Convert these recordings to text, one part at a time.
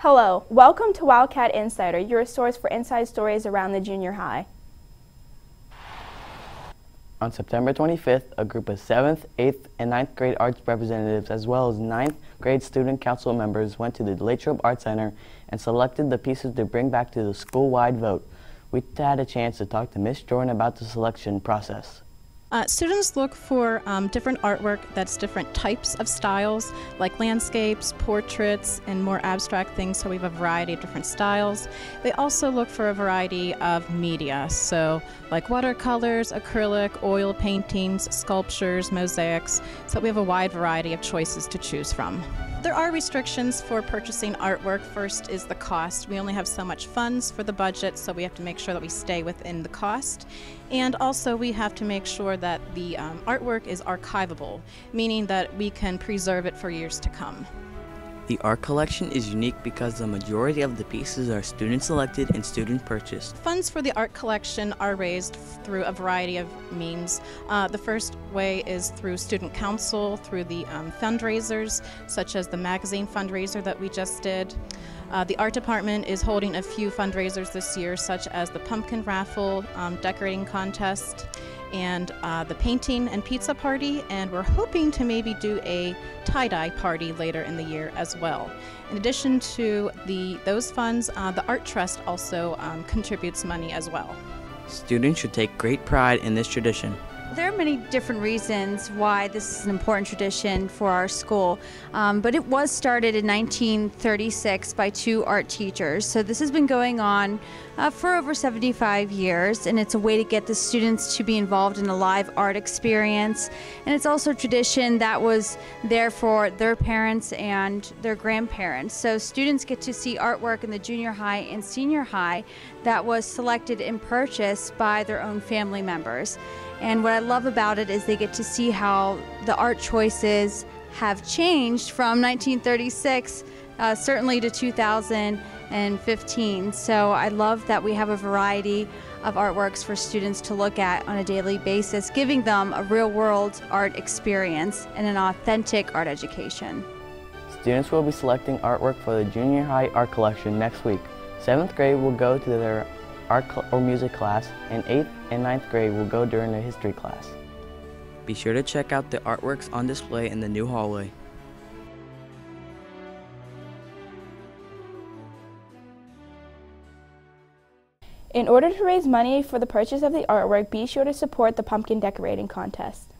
Hello, welcome to Wildcat Insider, your source for inside stories around the junior high. On September 25th, a group of 7th, 8th, and 9th grade arts representatives as well as 9th grade student council members went to the Latrobe Art Center and selected the pieces to bring back to the school-wide vote. We had a chance to talk to Miss Jordan about the selection process. Students look for different artwork that's different types of styles, like landscapes, portraits, and more abstract things, so we have a variety of different styles. They also look for a variety of media, so like watercolors, acrylic, oil paintings, sculptures, mosaics, so we have a wide variety of choices to choose from. There are restrictions for purchasing artwork. First is the cost. We only have so much funds for the budget, so we have to make sure that we stay within the cost. And also we have to make sure that the artwork is archivable, meaning that we can preserve it for years to come. The art collection is unique because the majority of the pieces are student selected and student purchased. Funds for the art collection are raised through a variety of means. The first way is through student council, through the fundraisers, such as the magazine fundraiser that we just did. The art department is holding a few fundraisers this year, such as the pumpkin raffle, decorating contest, and the painting and pizza party, and we're hoping to maybe do a tie-dye party later in the year as well. In addition to those funds, the Art Trust also contributes money as well. Students should take great pride in this tradition. There are many different reasons why this is an important tradition for our school, but it was started in 1936 by two art teachers. So this has been going on for over 75 years, and it's a way to get the students to be involved in a live art experience. And it's also a tradition that was there for their parents and their grandparents. So students get to see artwork in the junior high and senior high that was selected and purchased by their own family members. And what I love about it is they get to see how the art choices have changed from 1936 certainly to 2015. So I love that we have a variety of artworks for students to look at on a daily basis, giving them a real-world art experience and an authentic art education. Students will be selecting artwork for the junior high art collection next week. 7th grade will go to their art or music class, and 8th and 9th grade will go during their history class. Be sure to check out the artworks on display in the new hallway. In order to raise money for the purchase of the artwork, be sure to support the pumpkin decorating contest.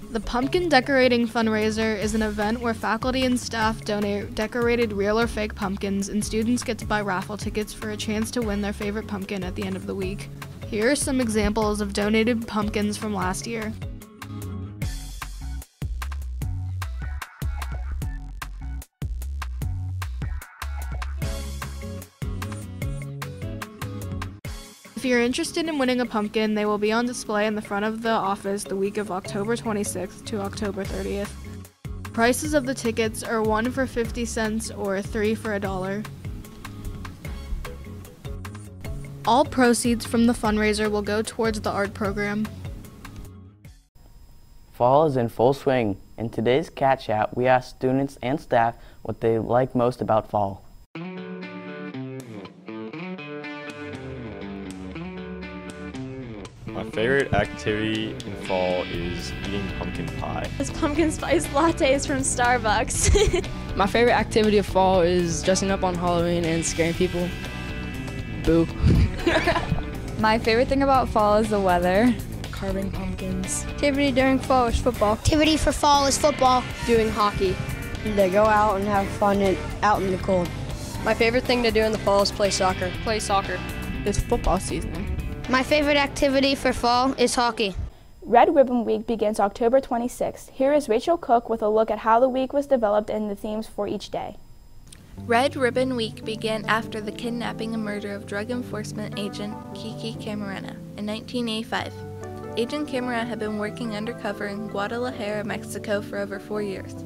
The Pumpkin Decorating Fundraiser is an event where faculty and staff donate decorated real or fake pumpkins, and students get to buy raffle tickets for a chance to win their favorite pumpkin at the end of the week. Here are some examples of donated pumpkins from last year. If you're interested in winning a pumpkin, they will be on display in the front of the office the week of October 26th to October 30th. Prices of the tickets are 1 for 50 cents or 3 for $1. All proceeds from the fundraiser will go towards the art program. Fall is in full swing. In today's Cat Chat, we asked students and staff what they like most about fall. My favorite activity in fall is eating pumpkin pie. It's pumpkin spice lattes from Starbucks. My favorite activity of fall is dressing up on Halloween and scaring people. Boo. My favorite thing about fall is the weather. Carving pumpkins. Activity during fall is football. Activity for fall is football. Doing hockey. They go out and have fun out in the cold. My favorite thing to do in the fall is play soccer. Play soccer. It's football season. My favorite activity for fall is hockey. Red Ribbon Week begins October 26th. Here is Rachel Cook with a look at how the week was developed and the themes for each day. Red Ribbon Week began after the kidnapping and murder of Drug Enforcement Agent Kiki Camarena in 1985. Agent Camarena had been working undercover in Guadalajara, Mexico for over 4 years.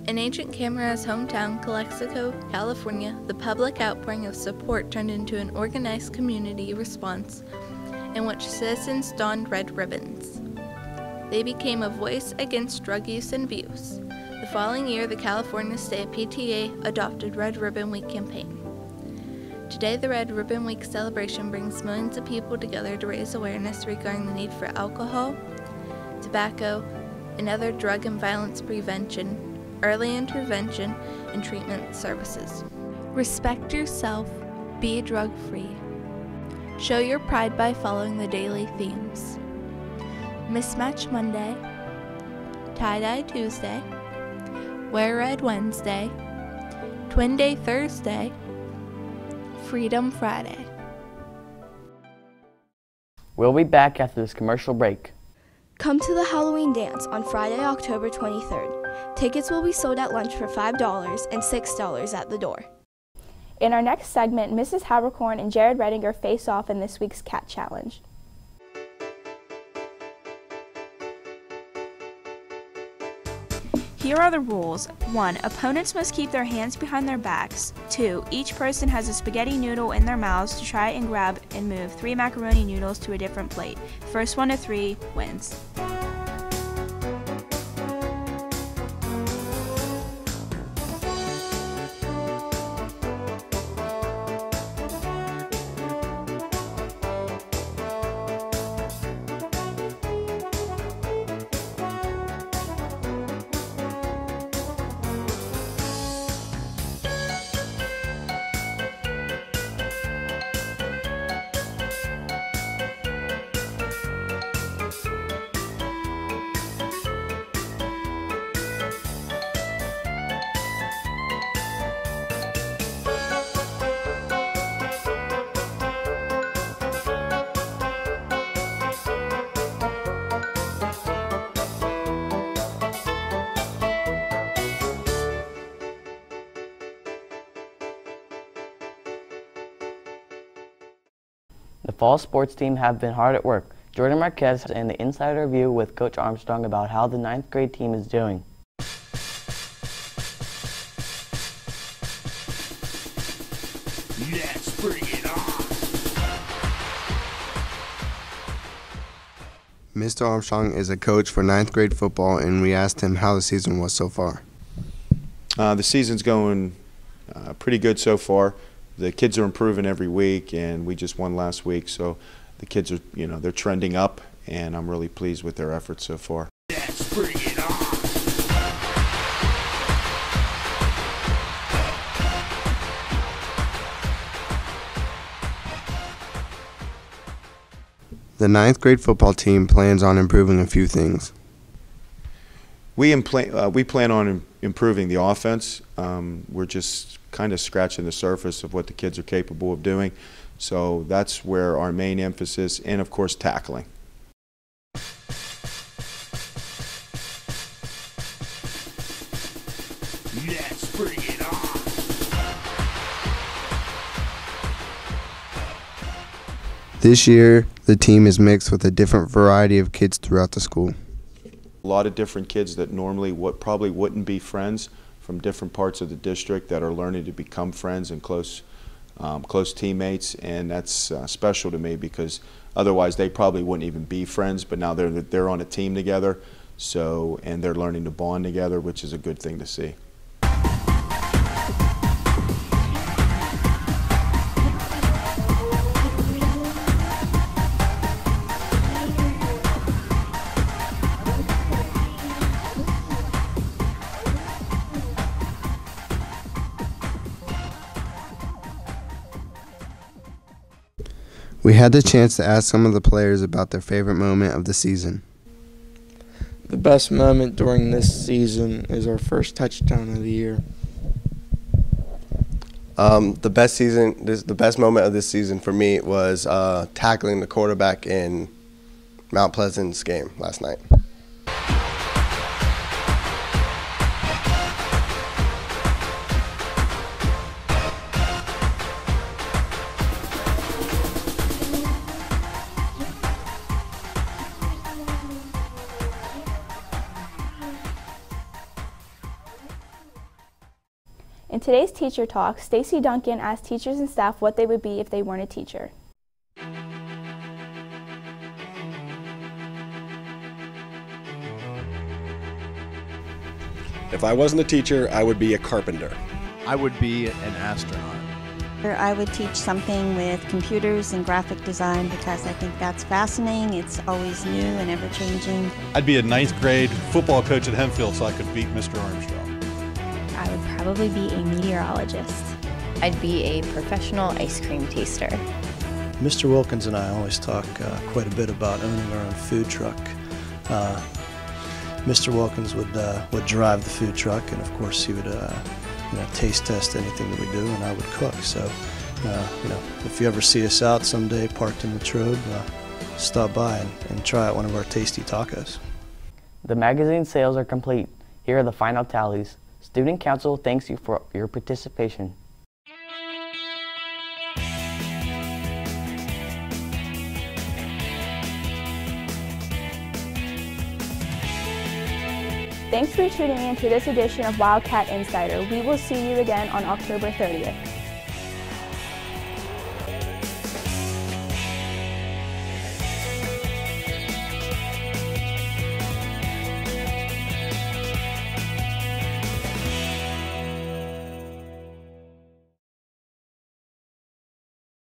In Agent Camarera's hometown, Calexico, California, the public outpouring of support turned into an organized community response in which citizens donned red ribbons. They became a voice against drug use and abuse. The following year, the California State PTA adopted Red Ribbon Week campaign. Today, the Red Ribbon Week celebration brings millions of people together to raise awareness regarding the need for alcohol, tobacco, and other drug and violence prevention, early intervention, and treatment services. Respect yourself, be drug-free. Show your pride by following the daily themes. Mismatch Monday, Tie-Dye Tuesday, Wear Red Wednesday, Twin Day Thursday, Freedom Friday. We'll be back after this commercial break. Come to the Halloween dance on Friday, October 23rd. Tickets will be sold at lunch for $5 and $6 at the door. In our next segment, Mrs. Habercorn and Jared Redinger face off in this week's Cat Challenge. Here are the rules. 1. Opponents must keep their hands behind their backs. 2. Each person has a spaghetti noodle in their mouths to try and grab and move 3 macaroni noodles to a different plate. First one to 3 wins. The fall sports team have been hard at work. Jordan Marquez and the Insider Review with Coach Armstrong about how the 9th grade team is doing. Let's bring it on. Mr. Armstrong is a coach for 9th grade football, and we asked him how the season was so far. The season's going pretty good so far. The kids are improving every week, and we just won last week, so the kids are, they're trending up, and I'm really pleased with their efforts so far. Let's bring it on. The 9th grade football team plans on improving a few things. We plan on improving the offense. We're just kind of scratching the surface of what the kids are capable of doing. So that's where our main emphasis, and of course tackling. Let's bring it on. This year, the team is mixed with a different variety of kids throughout the school. A lot of different kids that normally probably wouldn't be friends from different parts of the district that are learning to become friends and close teammates, and that's special to me because otherwise they probably wouldn't even be friends. But now they're on a team together, and they're learning to bond together, which is a good thing to see. We had the chance to ask some of the players about their favorite moment of the season. The best moment during this season is our first touchdown of the year. The best moment of this season for me was tackling the quarterback in Mount Pleasant's game last night. In today's Teacher Talk, Stacy Duncan asked teachers and staff what they would be if they weren't a teacher. If I wasn't a teacher, I would be a carpenter. I would be an astronaut. I would teach something with computers and graphic design because I think that's fascinating. It's always new and ever-changing. I'd be a 9th grade football coach at Hempfield so I could beat Mr. Armstrong. I would probably be a meteorologist. I'd be a professional ice cream taster. Mr. Wilkins and I always talk quite a bit about owning our own food truck. Mr. Wilkins would drive the food truck, and of course he would taste test anything that we do, and I would cook. So, if you ever see us out someday parked in Latrobe, stop by and try out one of our tasty tacos. The magazine sales are complete. Here are the final tallies. Student Council thanks you for your participation. Thanks for tuning in to this edition of Wildcat Insider. We will see you again on October 30th.